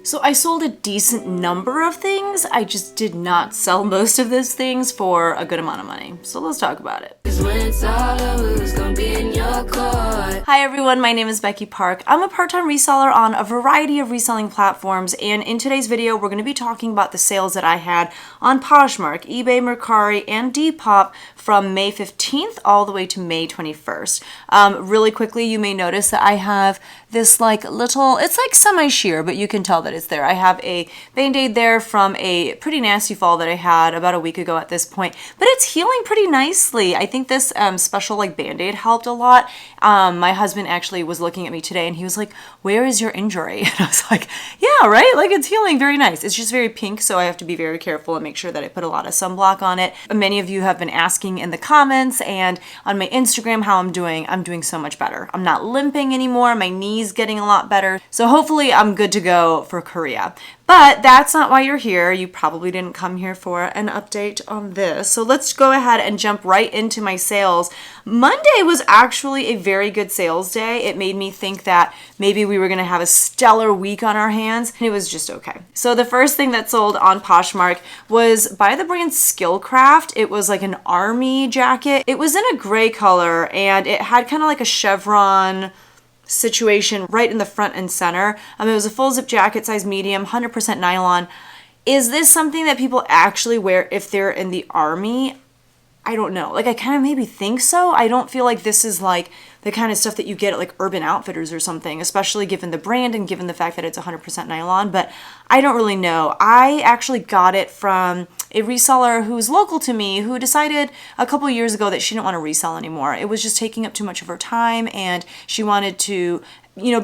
So I sold a decent number of things. I just did not sell most of those things for a good amount of money. So let's talk about it. Hi everyone, my name is Becky Park. I'm a part-time reseller on a variety of reselling platforms, and in today's video we're going to be talking about the sales that I had on Poshmark, eBay, Mercari, and Depop from May 15th all the way to May 21st. Really quickly, you may notice that I have this like little, it's like semi-sheer, but you can tell that it's there. I have a Band-Aid there from a pretty nasty fall that I had about a week ago at this point, but it's healing pretty nicely. I think this special like Band-Aid helped a lot. My husband actually was looking at me today and he was like, "Where is your injury?" And I was like, "Yeah, right? Like it's healing very nice." It's just very pink, so I have to be very careful and make sure that I put a lot of sunblock on it. Many of you have been asking in the comments and on my Instagram how I'm doing. I'm doing so much better. I'm not limping anymore. My knee's getting a lot better. So hopefully I'm good to go for Korea. But that's not why you're here. You probably didn't come here for an update on this. So let's go ahead and jump right into my sales. Monday was actually a very good sales day. It made me think that maybe we were going to have a stellar week on our hands. It was just okay. So the first thing that sold on Poshmark was by the brand Skillcraft. It was like an army jacket. It was in a gray color and it had kind of like a chevron situation right in the front and center. It was a full zip jacket, size medium, 100% nylon. Is this something that people actually wear if they're in the army? I don't know. Like I kind of maybe think so. I don't feel like this is like the kind of stuff that you get at like Urban Outfitters or something, especially given the brand and given the fact that it's 100% nylon, but I don't really know. I actually got it from a reseller who's local to me who decided a couple years ago that she didn't want to resell anymore. It was just taking up too much of her time and she wanted to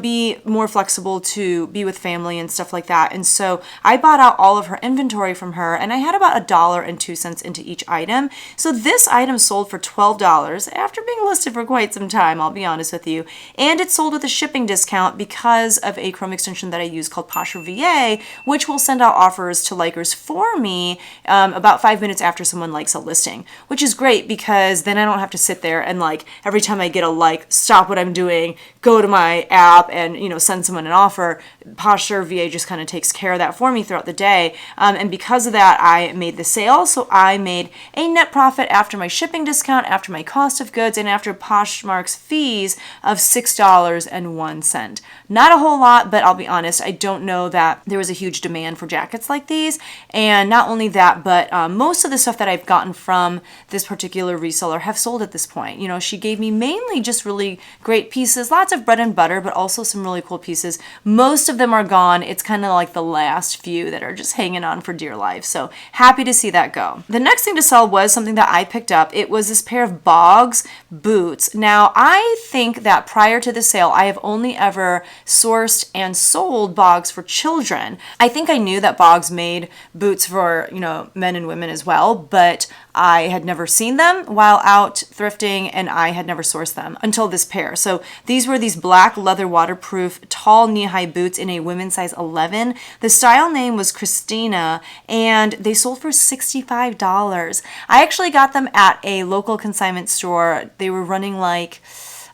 be more flexible to be with family and stuff like that. And so I bought out all of her inventory from her and I had about $1.02 into each item. So this item sold for $12 after being listed for quite some time, I'll be honest with you. And it sold with a shipping discount because of a Chrome extension that I use called Posher VA, which will send out offers to likers for me about 5 minutes after someone likes a listing, which is great because then I don't have to sit there and like every time I get a like, stop what I'm doing, go to my app and send someone an offer. Posher VA just kind of takes care of that for me throughout the day, and because of that I made the sale. So I made a net profit after my shipping discount, after my cost of goods, and after Poshmark's fees of $6.01. Not a whole lot, but I'll be honest, I don't know that there was a huge demand for jackets like these. And not only that, but most of the stuff that I've gotten from this particular reseller have sold at this point. She gave me mainly just really great pieces, lots of bread and butter, but also some really cool pieces. Most of them are gone. It's kind of like the last few that are just hanging on for dear life. So happy to see that go. The next thing to sell was something that I picked up. It was this pair of Bogs boots. Now I think that prior to the sale, I have only ever sourced and sold Bogs for children. I think I knew that Bogs made boots for, men and women as well, but I had never seen them while out thrifting and I had never sourced them until this pair. So these were these black leather waterproof tall knee-high boots in a women's size 11. The style name was Christina and they sold for $65. I actually got them at a local consignment store. They were running like,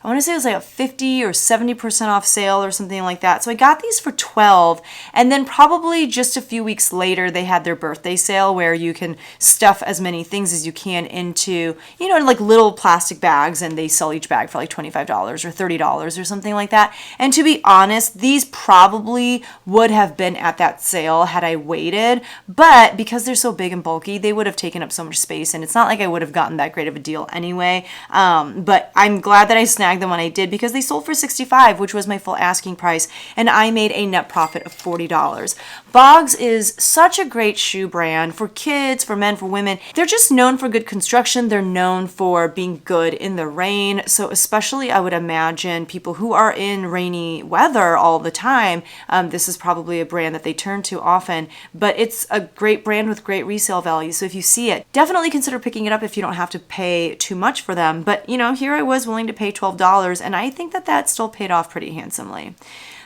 I want to say it was like a 50 or 70% off sale or something like that. So I got these for $12, and then probably just a few weeks later they had their birthday sale where you can stuff as many things as you can into, like little plastic bags, and they sell each bag for like $25 or $30 or something like that. And to be honest, these probably would have been at that sale had I waited, but because they're so big and bulky, they would have taken up so much space, and it's not like I would have gotten that great of a deal anyway. But I'm glad that I snagged them when I did because they sold for $65, which was my full asking price, and I made a net profit of $40. Bogs is such a great shoe brand for kids, for men, for women. They're just known for good construction. They're known for being good in the rain. So especially I would imagine people who are in rainy weather all the time, this is probably a brand that they turn to often, but it's a great brand with great resale value. So if you see it, definitely consider picking it up if you don't have to pay too much for them. But here I was willing to pay $12, and I think that still paid off pretty handsomely.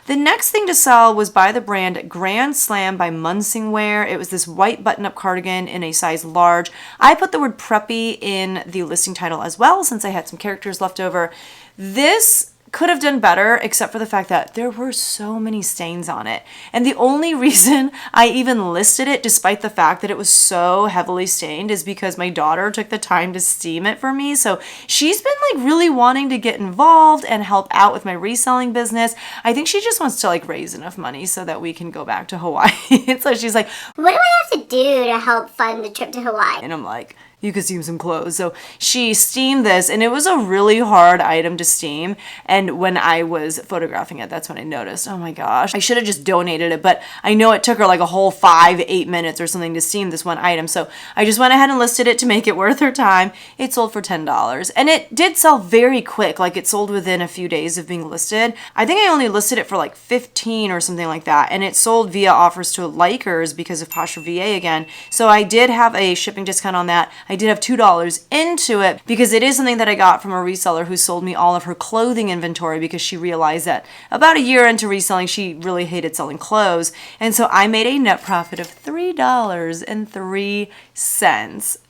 The next thing to sell was by the brand Grand Slam by Munsingwear. It was this white button-up cardigan in a size large. I put the word preppy in the listing title as well since I had some characters left over. This Could have done better, except for the fact that there were so many stains on it. And the only reason I even listed it, despite the fact that it was so heavily stained, is because my daughter took the time to steam it for me. So she's been like really wanting to get involved and help out with my reselling business. I think she just wants to like raise enough money so that we can go back to Hawaii. And so she's like, what do I have to do to help fund the trip to Hawaii? and I'm like, you could steam some clothes. So she steamed this, and it was a really hard item to steam. And when I was photographing it, that's when I noticed, oh my gosh, I should have just donated it. But I know it took her like a whole 5-8 minutes or something to steam this one item. So I just went ahead and listed it to make it worth her time. It sold for $10. And it did sell very quick. Like it sold within a few days of being listed. I think I only listed it for like 15 or something like that. And it sold via offers to likers because of Posher VA again. So I did have a shipping discount on that. I did have $2 into it because it is something that I got from a reseller who sold me all of her clothing inventory because she realized that about a year into reselling, she really hated selling clothes. And so I made a net profit of $3.03.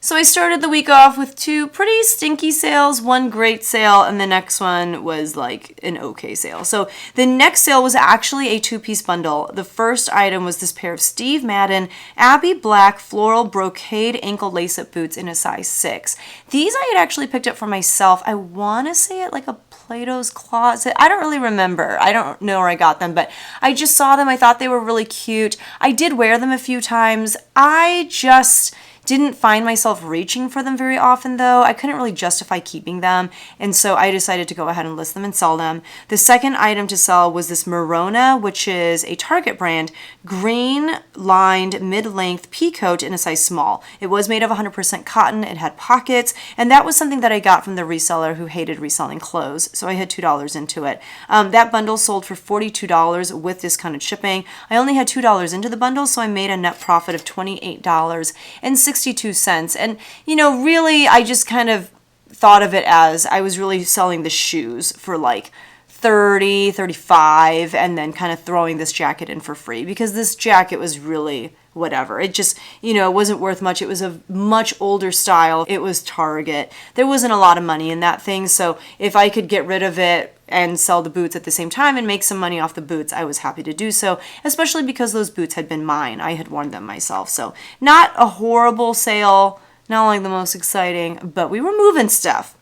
So I started the week off with 2 pretty stinky sales, 1 great sale, and the next one was like an okay sale. So the next sale was actually a 2-piece bundle. The first item was this pair of Steve Madden Abbey Black floral brocade ankle lace-up boots in a size 6. These I had actually picked up for myself. I want to say it like a Plato's Closet. I don't really remember. I don't know where I got them, but I just saw them. I thought they were really cute. I did wear them a few times. I just didn't find myself reaching for them very often though. I couldn't really justify keeping them, and so I decided to go ahead and list them and sell them. The second item to sell was this Merona, which is a Target brand, green lined mid-length pea coat in a size small. It was made of 100% cotton, it had pockets, and that was something that I got from the reseller who hated reselling clothes, so I had $2 into it. That bundle sold for $42 with discounted shipping. I only had $2 into the bundle, so I made a net profit of $28.62. And, you know, really, I just kind of thought of it as I was really selling the shoes for like 30, 35, and then kind of throwing this jacket in for free because this jacket was really whatever. It just, you know, it wasn't worth much. It was a much older style. It was Target. There wasn't a lot of money in that thing. So if I could get rid of it and sell the boots at the same time and make some money off the boots, I was happy to do so, especially because those boots had been mine. I had worn them myself. So not a horrible sale, not like the most exciting, but we were moving stuff.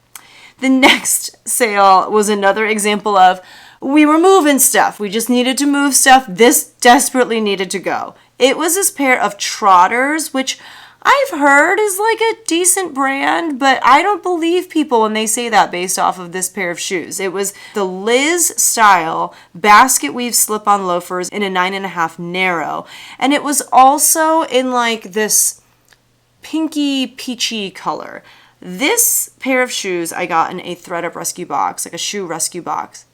The next sale was another example of we were moving stuff. We just needed to move stuff. This desperately needed to go. It was this pair of Trotters, which I've heard is like a decent brand, but I don't believe people when they say that based off of this pair of shoes. It was the Liz style basket weave slip-on loafers in a 9.5 narrow. And it was also in like this pinky peachy color. This pair of shoes I got in a ThredUp rescue box, like a shoe rescue box,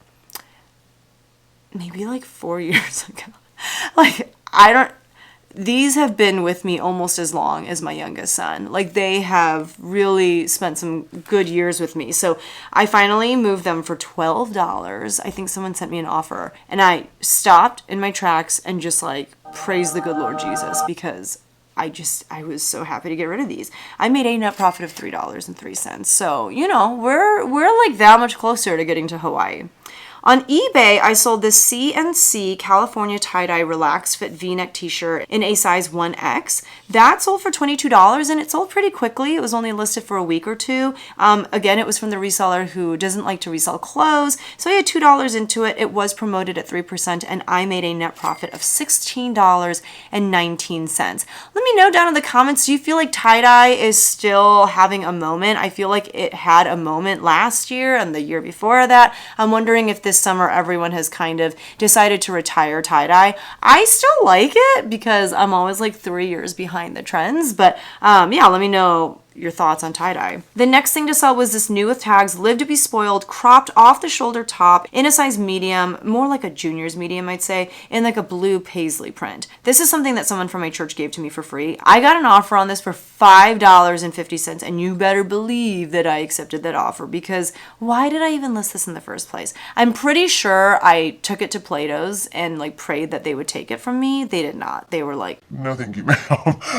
maybe like 4 years ago. These have been with me almost as long as my youngest son. Like they have really spent some good years with me. So I finally moved them for $12. I think someone sent me an offer and I stopped in my tracks and just like praised the good Lord Jesus because I was so happy to get rid of these. I made a net profit of $3.03. So, you know, we're like that much closer to getting to Hawaii. On eBay, I sold this CNC California tie-dye relaxed fit V-neck t-shirt in a size 1X. That sold for $22 and it sold pretty quickly. It was only listed for a week or two. Again, it was from the reseller who doesn't like to resell clothes. So I had $2 into it. It was promoted at 3% and I made a net profit of $16.19. Let me know down in the comments, do you feel like tie-dye is still having a moment? I feel like it had a moment last year and the year before that. I'm wondering if this summer everyone has kind of decided to retire tie-dye. I still like it because I'm always like 3 years behind the trends, but yeah, let me know your thoughts on tie-dye. The next thing to sell was this new with tags, Live to be Spoiled, cropped off the shoulder top in a size medium, more like a junior's medium, I'd say, in like a blue paisley print. This is something that someone from my church gave to me for free. I got an offer on this for $5.50, and you better believe that I accepted that offer because why did I even list this in the first place? I'm pretty sure I took it to Plato's and like prayed that they would take it from me. They did not. They were like, no thank you, ma'am.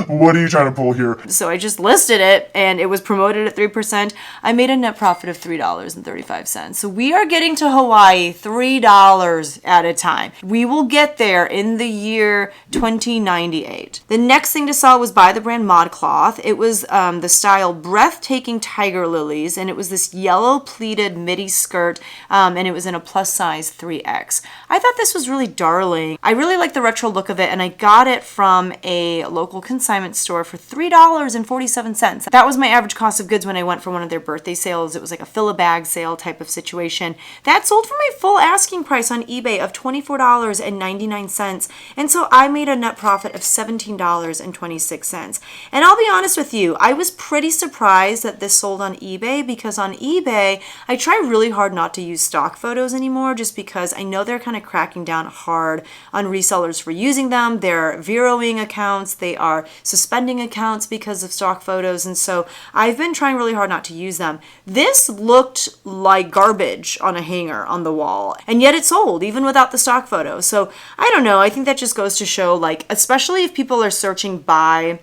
What are you trying to pull here? So I just listed it it and it was promoted at 3%, I made a net profit of $3.35. So we are getting to Hawaii $3 at a time. We will get there in the year 2098. The next thing to sell was by the brand ModCloth. It was the style Breathtaking Tiger Lilies, and it was this yellow pleated midi skirt, and it was in a plus size 3X. I thought this was really darling. I really like the retro look of it, and I got it from a local consignment store for $3.47. That was my average cost of goods when I went for one of their birthday sales. It was like a fill-a-bag sale type of situation. That sold for my full asking price on eBay of $24.99, and so I made a net profit of $17.26. And I'll be honest with you, I was pretty surprised that this sold on eBay, because on eBay, I try really hard not to use stock photos anymore, just because I know they're kind of cracking down hard on resellers for using them. They're zeroing accounts, they are suspending accounts because of stock photos, and so I've been trying really hard not to use them. This looked like garbage on a hanger on the wall, and yet it sold even without the stock photo. So I don't know, I think that just goes to show, like, especially if people are searching by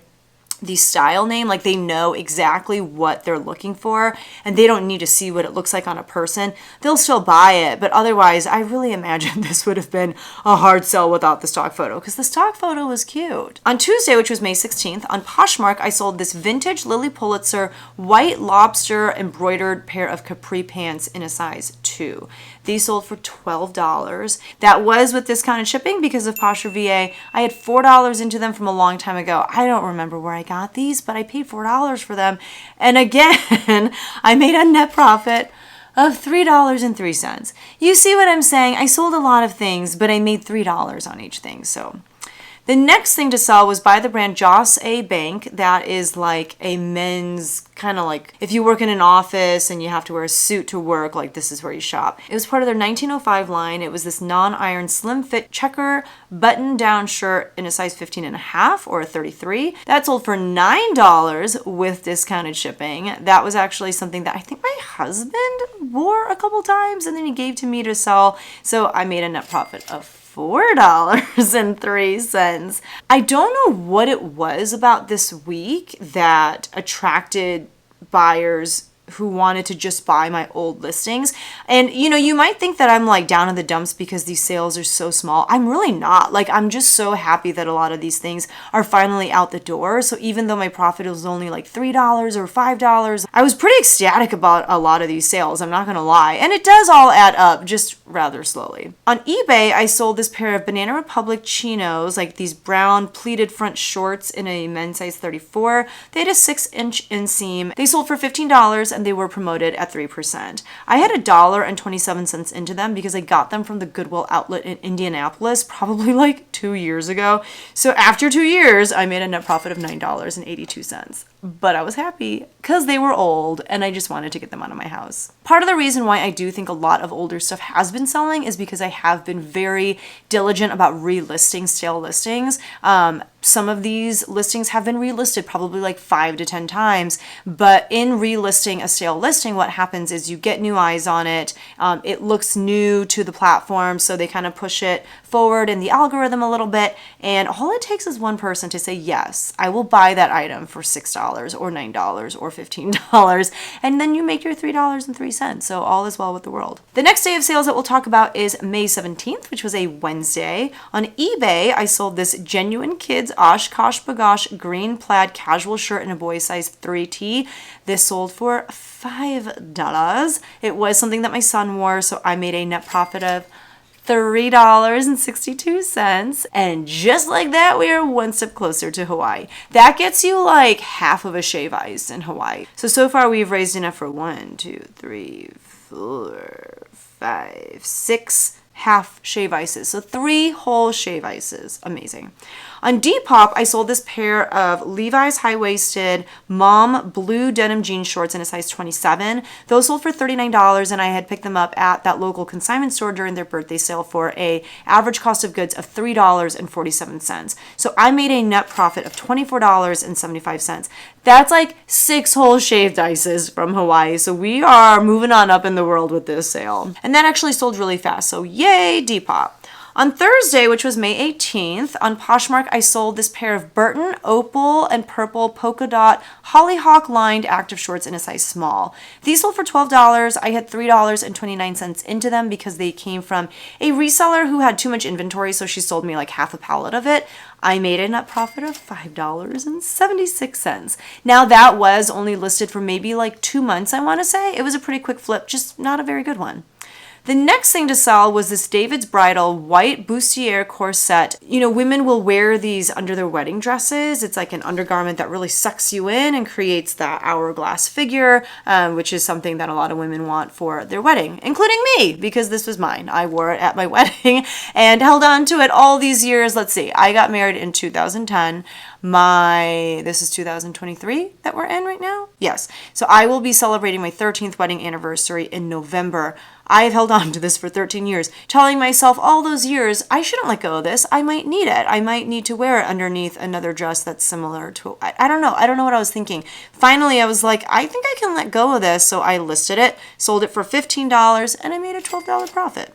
the style name, like they know exactly what they're looking for and they don't need to see what it looks like on a person, they'll still buy it. But otherwise, I really imagine this would have been a hard sell without the stock photo, because the stock photo was cute. On Tuesday, which was May 16th, on Poshmark, I sold this vintage Lily Pulitzer white lobster embroidered pair of capri pants in a size 2. These sold for $12. That was with discounted shipping because of Posher VA. I had $4 into them from a long time ago. I don't remember where I got these, but I paid $4 for them. And again, I made a net profit of $3.03. You see what I'm saying? I sold a lot of things, but I made $3 on each thing. So the next thing to sell was by the brand Joss A. Bank. That is like a men's kind of like, if you work in an office and you have to wear a suit to work, like this is where you shop. It was part of their 1905 line. It was this non-iron slim fit checker button down shirt in a size 15.5 or a 33. That sold for $9 with discounted shipping. That was actually something that I think my husband wore a couple times and then he gave to me to sell. So I made a net profit of $4.03. I don't know what it was about this week that attracted buyers who wanted to just buy my old listings. And you know, you might think that I'm like down in the dumps because these sales are so small. I'm really not. Like, I'm just so happy that a lot of these things are finally out the door. So even though my profit was only like $3 or $5, I was pretty ecstatic about a lot of these sales, I'm not gonna lie. And it does all add up, just rather slowly. On eBay, I sold this pair of Banana Republic chinos, like these brown pleated front shorts in a men's size 34. They had a 6-inch inseam. They sold for $15 and they were promoted at 3%. I had $1.27 into them because I got them from the Goodwill outlet in Indianapolis probably like 2 years ago. So after 2 years, I made a net profit of $9.82. But I was happy because they were old and I just wanted to get them out of my house. Part of the reason why I do think a lot of older stuff has been selling is because I have been very diligent about relisting stale listings. Some of these listings have been relisted probably like 5 to 10 times, but in relisting a stale listing, what happens is you get new eyes on it. It looks new to the platform, so they kind of push it forward in the algorithm a little bit, and all it takes is one person to say, yes, I will buy that item for $6 or $9 or $15, and then you make your $3.03. So all is well with the world. The next day of sales that we'll talk about is May 17th, which was a Wednesday. On eBay, I sold this Genuine Kids Oshkosh Bagosh green plaid casual shirt in a boy size 3T. This sold for $5. It was something that my son wore, so I made a net profit of $3.62. And just like that, we are one step closer to Hawaii. That gets you like half of a shave ice in Hawaii. So far we've raised enough for 1, 2, 3, 4, 5, 6 half shave ices. So 3 whole shave ices. Amazing. On Depop, I sold this pair of Levi's high-waisted mom blue denim jean shorts in a size 27. Those sold for $39, and I had picked them up at that local consignment store during their birthday sale for a average cost of goods of $3.47. So I made a net profit of $24.75. That's like 6 whole shaved ices from Hawaii. So we are moving on up in the world with this sale. And that actually sold really fast. So yay, Depop. On Thursday, which was May 18th, on Poshmark, I sold this pair of Burton opal and purple polka dot hollyhock lined active shorts in a size small. These sold for $12. I had $3.29 into them because they came from a reseller who had too much inventory, so she sold me like half a pallet of it. I made a net profit of $5.76. Now that was only listed for maybe like 2 months, I want to say. It was a pretty quick flip, just not a very good one. The next thing to sell was this David's Bridal white bustier corset. You know, women will wear these under their wedding dresses. It's like an undergarment that really sucks you in and creates that hourglass figure, which is something that a lot of women want for their wedding, including me, because this was mine. I wore it at my wedding and held on to it all these years. Let's see, I got married in 2010. This is 2023 that we're in right now? Yes. So I will be celebrating my 13th wedding anniversary in November. I have held on to this for 13 years, telling myself all those years, I shouldn't let go of this. I might need it. I might need to wear it underneath another dress that's similar to, I don't know. I don't know what I was thinking. Finally, I was like, I think I can let go of this. So I listed it, sold it for $15, and I made a $12 profit.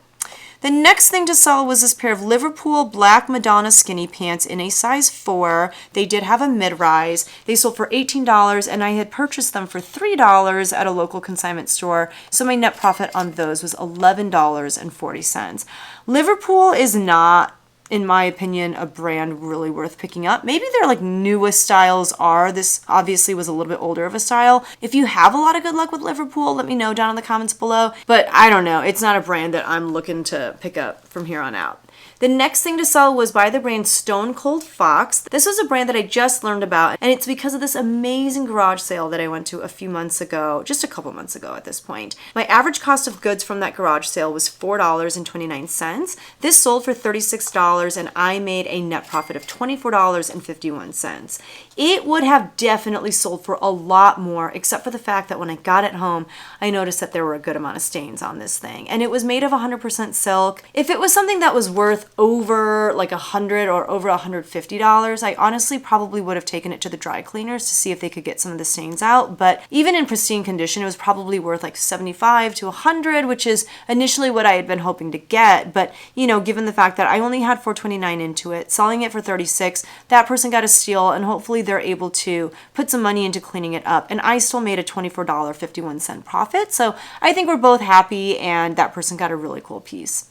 The next thing to sell was this pair of Liverpool black Madonna skinny pants in a size 4. They did have a mid-rise. They sold for $18, and I had purchased them for $3 at a local consignment store, so my net profit on those was $11.40. Liverpool is not, in my opinion, a brand really worth picking up. Maybe their like newest styles are. This obviously was a little bit older of a style. If you have a lot of good luck with Liverpool, let me know down in the comments below. But I don't know. It's not a brand that I'm looking to pick up from here on out. The next thing to sell was by the brand Stone Cold Fox. This was a brand that I just learned about, and it's because of this amazing garage sale that I went to a few months ago, just a couple months ago at this point. My average cost of goods from that garage sale was $4.29. This sold for $36, and I made a net profit of $24.51. It would have definitely sold for a lot more, except for the fact that when I got it home, I noticed that there were a good amount of stains on this thing, and it was made of 100% silk. If it was something that was worth over like $100 or over $150, I honestly probably would have taken it to the dry cleaners to see if they could get some of the stains out. But even in pristine condition, it was probably worth like $75 to $100, which is initially what I had been hoping to get. But you know, given the fact that I only had $4.29 into it, selling it for $36, that person got a steal, and hopefully they're able to put some money into cleaning it up. And I still made a $24.51 profit. So I think we're both happy, and that person got a really cool piece.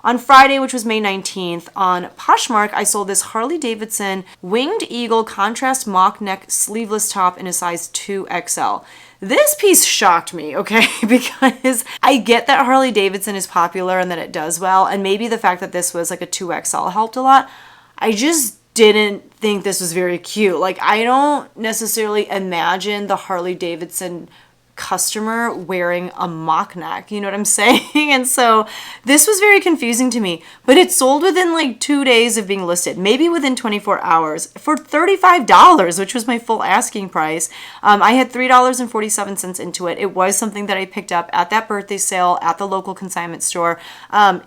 On Friday, which was May 19th, on Poshmark, I sold this Harley Davidson Winged Eagle contrast mock neck sleeveless top in a size 2XL. This piece shocked me, okay, because I get that Harley Davidson is popular and that it does well, and maybe the fact that this was like a 2XL helped a lot. I just didn't think this was very cute. Like, I don't necessarily imagine the Harley Davidson customer wearing a mock neck, you know what I'm saying? And so this was very confusing to me, but it sold within like 2 days of being listed, maybe within 24 hours for $35, which was my full asking price. I had $3.47 into it. It was something that I picked up at that birthday sale at the local consignment store.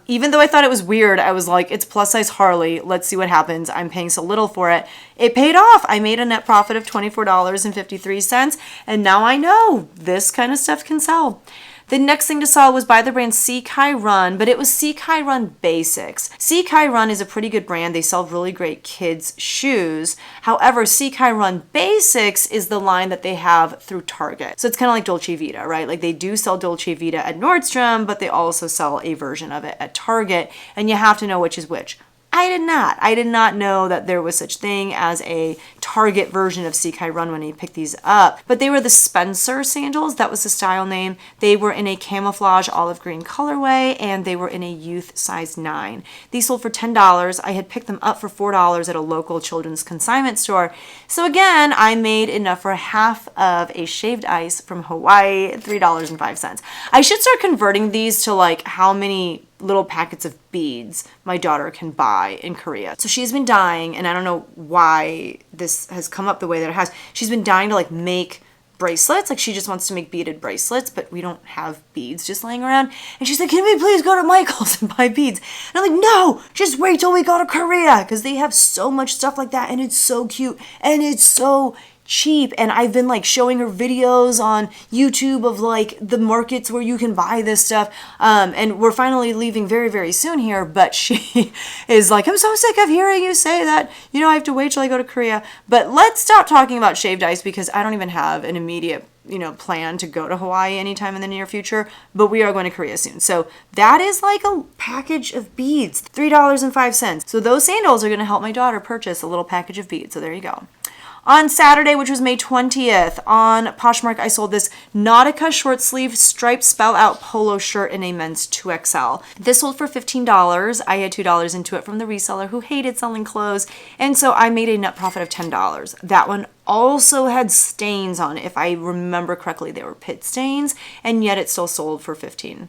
Even though I thought it was weird, I was like, it's plus size Harley. Let's see what happens. I'm paying so little for it. It paid off. I made a net profit of $24.53, and now I know this kind of stuff can sell. The next thing to sell was by the brand Sekai Run, but it was Sekai Run Basics. Sekai Run is a pretty good brand. They sell really great kids' shoes. However, Sekai Run Basics is the line that they have through Target. So it's kind of like Dolce Vita, right? Like they do sell Dolce Vita at Nordstrom, but they also sell a version of it at Target, and you have to know which is which. I did not. I did not know that there was such thing as a Target version of Sekai Run when I picked these up. But they were the Spencer sandals. That was the style name. They were in a camouflage olive green colorway, and they were in a youth size 9. These sold for $10. I had picked them up for $4 at a local children's consignment store. So again, I made enough for half of a shaved ice from Hawaii, $3.05. I should start converting these to like how many little packets of beads my daughter can buy in Korea. So she's been dying, and I don't know why this has come up the way that it has. She's been dying to like make bracelets. Like she just wants to make beaded bracelets, but we don't have beads just laying around. And she's like, can we please go to Michael's and buy beads? And I'm like, no, just wait till we go to Korea, because they have so much stuff like that, and it's so cute, and it's so cheap. And I've been like showing her videos on YouTube of like the markets where you can buy this stuff. And we're finally leaving very, very soon here, but she is like, I'm so sick of hearing you say that, I have to wait till I go to Korea. But let's stop talking about shaved ice because I don't even have an immediate plan to go to Hawaii anytime in the near future, but we are going to Korea soon. So that is like a package of beads, $3.05. So those sandals are going to help my daughter purchase a little package of beads. So there you go. On Saturday, which was May 20th, on Poshmark, I sold this Nautica short sleeve striped spell out polo shirt in a men's 2XL. This sold for $15. I had $2 into it from the reseller who hated selling clothes, and so I made a net profit of $10. That one also had stains on it. If I remember correctly, they were pit stains, and yet it still sold for $15.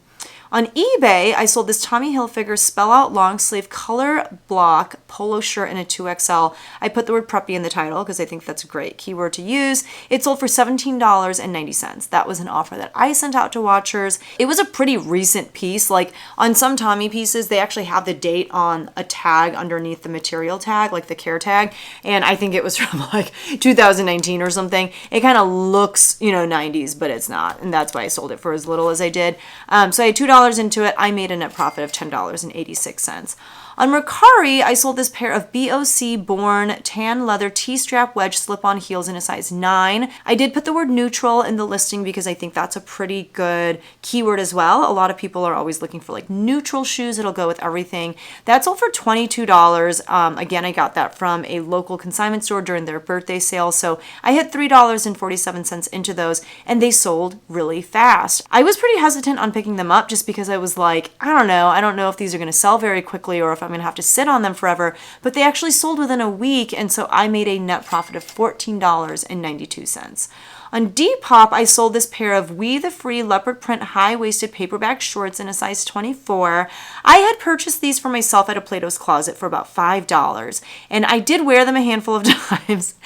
On eBay, I sold this Tommy Hilfiger spell out long sleeve color block polo shirt in a 2XL. I put the word preppy in the title because I think that's a great keyword to use. It sold for $17.90. That was an offer that I sent out to watchers. It was a pretty recent piece. Like on some Tommy pieces, they actually have the date on a tag underneath the material tag, like the care tag. And I think it was from like 2019 or something. It kind of looks, 90s, but it's not. And that's why I sold it for as little as I did. So I had $2 into it. I made a net profit of $10.86. On Mercari, I sold this pair of BOC Born tan leather T-strap wedge slip-on heels in a size 9. I did put the word neutral in the listing because I think that's a pretty good keyword as well. A lot of people are always looking for like neutral shoes. It'll go with everything. That sold for $22. Again, I got that from a local consignment store during their birthday sale. So I had $3.47 into those and they sold really fast. I was pretty hesitant on picking them up just because I was like, I don't know if these are going to sell very quickly or if I'm going to have to sit on them forever, but they actually sold within a week, and so I made a net profit of $14.92. On Depop, I sold this pair of We the Free leopard print high-waisted paperback shorts in a size 24. I had purchased these for myself at a Plato's Closet for about $5, and I did wear them a handful of times,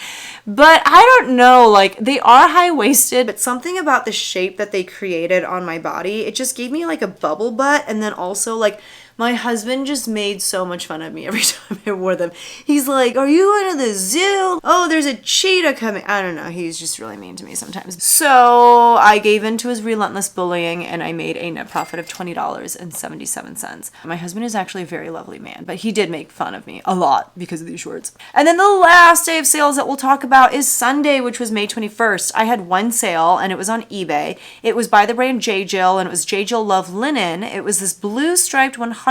but I don't know, like they are high-waisted, but something about the shape that they created on my body, it just gave me like a bubble butt, and then also like my husband just made so much fun of me every time I wore them. He's like, are you going to the zoo? Oh, there's a cheetah coming. I don't know. He's just really mean to me sometimes. So I gave in to his relentless bullying and I made a net profit of $20.77. My husband is actually a very lovely man, but he did make fun of me a lot because of these shorts. And then the last day of sales that we'll talk about is Sunday, which was May 21st. I had one sale and it was on eBay. It was by the brand J. Jill and it was J. Jill Love Linen. It was this blue striped 100%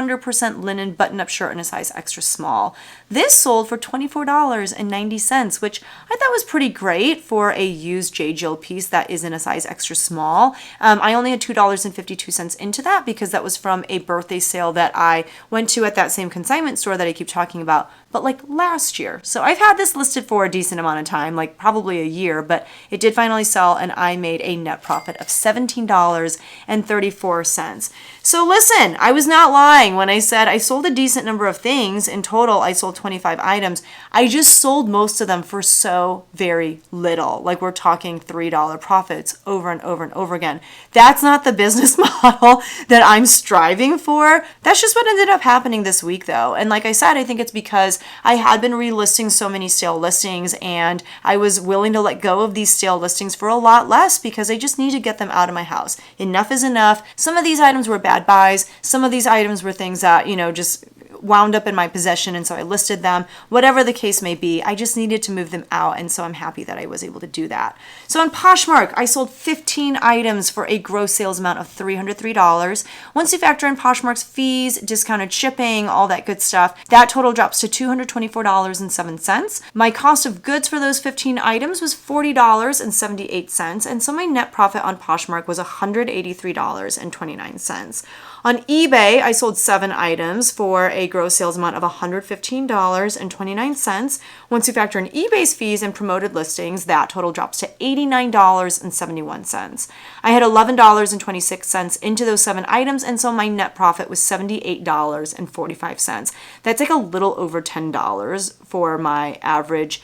linen button-up shirt in a size extra small. This sold for $24.90, which I thought was pretty great for a used J. Jill piece that is in a size extra small. I only had $2.52 into that because that was from a birthday sale that I went to at that same consignment store that I keep talking about, but like last year. So I've had this listed for a decent amount of time, like probably a year, but it did finally sell and I made a net profit of $17.34. So listen, I was not lying when I said I sold a decent number of things. In total, I sold 25 items. I just sold most of them for so very little. Like we're talking $3 profits over and over and over again. That's not the business model that I'm striving for. That's just what ended up happening this week though. And like I said, I think it's because I had been relisting so many stale listings and I was willing to let go of these stale listings for a lot less because I just need to get them out of my house. Enough is enough. Some of these items were bad buys. Some of these items were things that, just wound up in my possession and so I listed them. Whatever the case may be, I just needed to move them out and so I'm happy that I was able to do that. So on Poshmark, I sold 15 items for a gross sales amount of $303. Once you factor in Poshmark's fees, discounted shipping, all that good stuff, that total drops to $224.07. My cost of goods for those 15 items was $40.78 and so my net profit on Poshmark was $183.29. On eBay, I sold 7 items for a gross sales amount of $115.29. Once you factor in eBay's fees and promoted listings, that total drops to $89.71. I had $11.26 into those 7 items, and so my net profit was $78.45. That's like a little over $10 for my average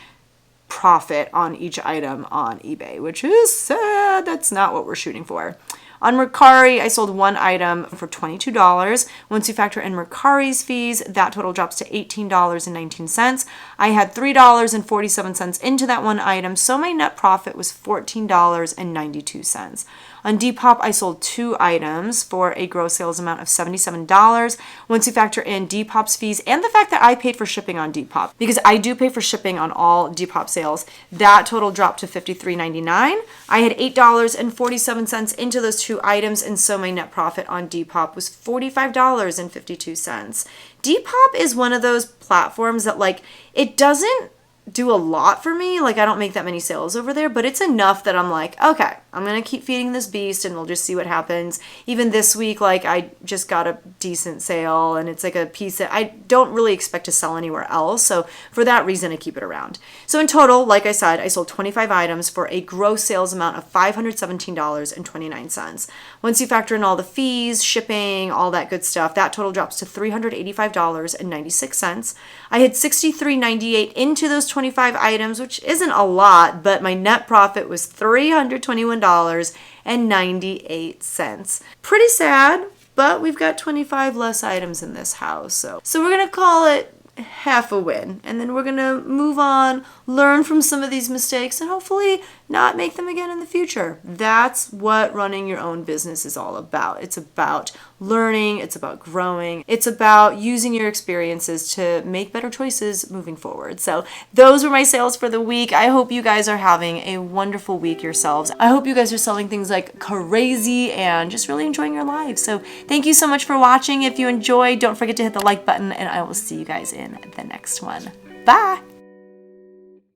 profit on each item on eBay, which is sad. That's not what we're shooting for. On Mercari, I sold one item for $22. Once you factor in Mercari's fees, that total drops to $18.19. I had $3.47 into that one item, so my net profit was $14.92. On Depop, I sold two items for a gross sales amount of $77. Once you factor in Depop's fees and the fact that I paid for shipping on Depop, because I do pay for shipping on all Depop sales, that total dropped to $53.99. I had $8.47 into those two items, and so my net profit on Depop was $45.52. Depop is one of those platforms that, like, it doesn't do a lot for me. Like, I don't make that many sales over there, but it's enough that I'm like, okay, I'm gonna keep feeding this beast and we'll just see what happens. Even this week, like, I just got a decent sale, and it's like a piece that I don't really expect to sell anywhere else, so for that reason I keep it around. So in total, like I said, I sold 25 items for a gross sales amount of $517.29. Once you factor in all the fees, shipping, all that good stuff, that total drops to $385.96. I had $63.98 into those 25 items, which isn't a lot, but my net profit was $321.98. Pretty sad, but we've got 25 less items in this house, so we're gonna call it half a win, and then we're gonna move on, learn from some of these mistakes, and hopefully not make them again in the future. That's what running your own business is all about. It's about learning, it's about growing, it's about using your experiences to make better choices moving forward. So those were my sales for the week. I hope you guys are having a wonderful week yourselves. I hope you guys are selling things like crazy and just really enjoying your lives. So thank you so much for watching. If you enjoyed, don't forget to hit the like button, and I will see you guys in the next one. Bye!